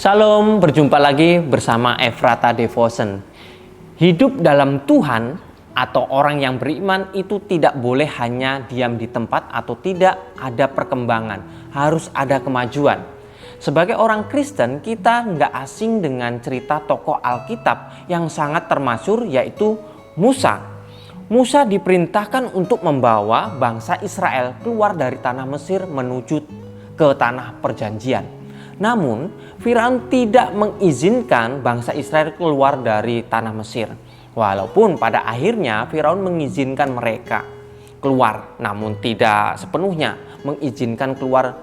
Salam, berjumpa lagi bersama Efrata Devotion. Hidup dalam Tuhan atau orang yang beriman itu tidak boleh hanya diam di tempat atau tidak ada perkembangan, harus ada kemajuan. Sebagai orang Kristen, kita nggak asing dengan cerita tokoh Alkitab yang sangat termasyhur, yaitu Musa. Musa diperintahkan untuk membawa bangsa Israel keluar dari tanah Mesir menuju ke tanah perjanjian. Namun, Firaun tidak mengizinkan bangsa Israel keluar dari tanah Mesir. Walaupun pada akhirnya Firaun mengizinkan mereka keluar, namun tidak sepenuhnya mengizinkan keluar,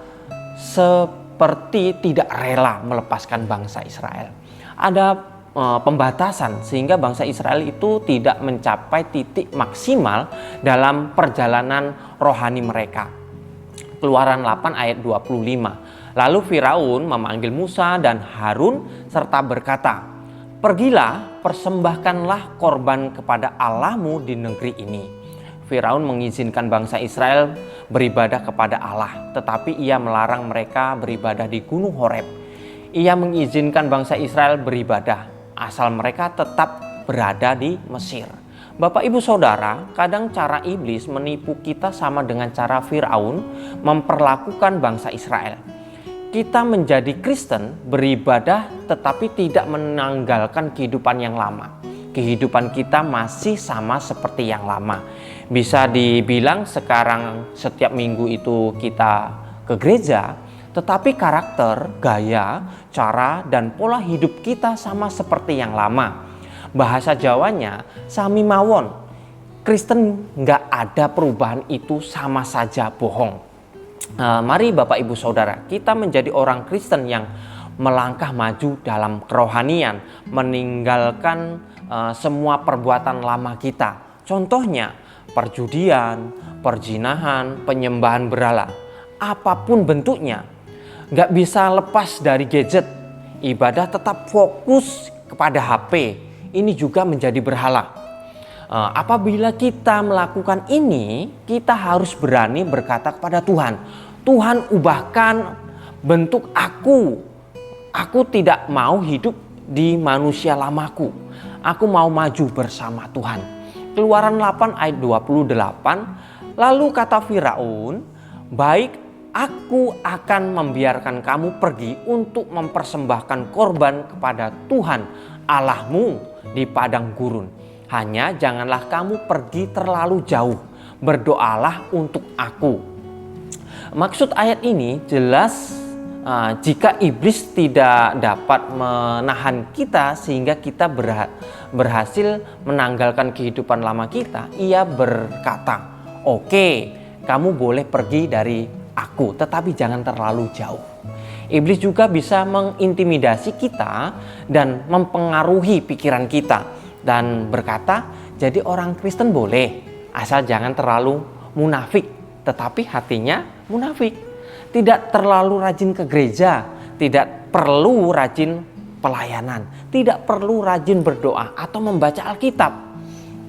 seperti tidak rela melepaskan bangsa Israel. Ada pembatasan sehingga bangsa Israel itu tidak mencapai titik maksimal dalam perjalanan rohani mereka. Keluaran 8 ayat 25. Lalu Firaun memanggil Musa dan Harun serta berkata, "Pergilah, persembahkanlah korban kepada Allahmu di negeri ini." Firaun mengizinkan bangsa Israel beribadah kepada Allah, tetapi ia melarang mereka beribadah di Gunung Horeb. Ia mengizinkan bangsa Israel beribadah, asal mereka tetap berada di Mesir. Bapak ibu saudara, kadang cara iblis menipu kita sama dengan cara Firaun memperlakukan bangsa Israel. Kita menjadi Kristen, beribadah tetapi tidak menanggalkan kehidupan yang lama. Kehidupan kita masih sama seperti yang lama. Bisa dibilang sekarang setiap minggu itu kita ke gereja, tetapi karakter, gaya, cara, dan pola hidup kita sama seperti yang lama. Bahasa Jawanya, sami mawon. Kristen nggak ada perubahan, itu sama saja bohong. Mari Bapak Ibu Saudara, kita menjadi orang Kristen yang melangkah maju dalam kerohanian, meninggalkan semua perbuatan lama kita. Contohnya perjudian, perzinahan, penyembahan berhala, apapun bentuknya. Gak bisa lepas dari gadget, ibadah tetap fokus kepada HP, ini juga menjadi berhala. Apabila kita melakukan ini, kita harus berani berkata kepada Tuhan, "Tuhan, ubahkan bentuk aku. Aku tidak mau hidup di manusia lamaku. Aku mau maju bersama Tuhan." Keluaran 8 ayat 28. Lalu kata Firaun, "Baik, aku akan membiarkan kamu pergi untuk mempersembahkan korban kepada Tuhan Allahmu di padang gurun. Hanya janganlah kamu pergi terlalu jauh. Berdoalah untuk aku." Maksud ayat ini jelas, jika iblis tidak dapat menahan kita sehingga kita berhasil menanggalkan kehidupan lama kita, ia berkata, "Oke, kamu boleh pergi dari aku, tetapi jangan terlalu jauh." Iblis juga bisa mengintimidasi kita dan mempengaruhi pikiran kita dan berkata, "Jadi orang Kristen boleh, asal jangan terlalu munafik." Tetapi hatinya munafik. Tidak terlalu rajin ke gereja, tidak perlu rajin pelayanan, tidak perlu rajin berdoa atau membaca Alkitab.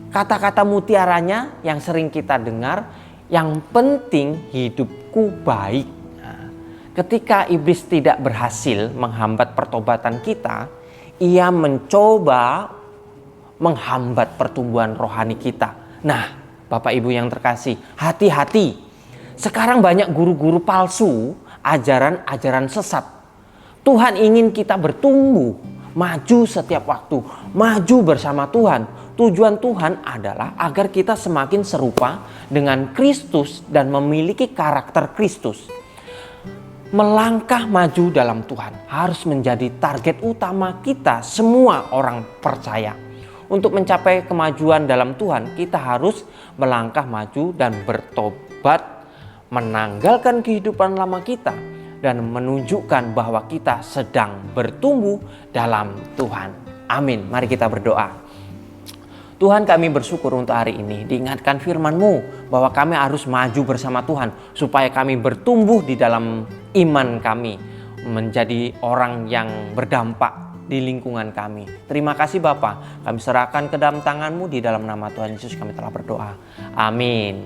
Kata-kata mutiaranya yang sering kita dengar, "Yang penting hidupku baik." Ketika iblis tidak berhasil menghambat pertobatan kita, ia mencoba menghambat pertumbuhan rohani kita. Nah, Bapak Ibu yang terkasih, hati-hati. Sekarang banyak guru-guru palsu, ajaran-ajaran sesat. Tuhan ingin kita bertumbuh, maju setiap waktu, maju bersama Tuhan. Tujuan Tuhan adalah agar kita semakin serupa dengan Kristus dan memiliki karakter Kristus. Melangkah maju dalam Tuhan harus menjadi target utama kita semua orang percaya. Untuk mencapai kemajuan dalam Tuhan, kita harus melangkah maju dan bertobat, menanggalkan kehidupan lama kita, dan menunjukkan bahwa kita sedang bertumbuh dalam Tuhan. Amin. Mari kita berdoa. Tuhan, kami bersyukur untuk hari ini diingatkan firman-Mu bahwa kami harus maju bersama Tuhan supaya kami bertumbuh di dalam iman kami, menjadi orang yang berdampak di lingkungan kami. Terima kasih Bapa, kami serahkan ke dalam tangan-Mu, di dalam nama Tuhan Yesus kami telah berdoa. Amin.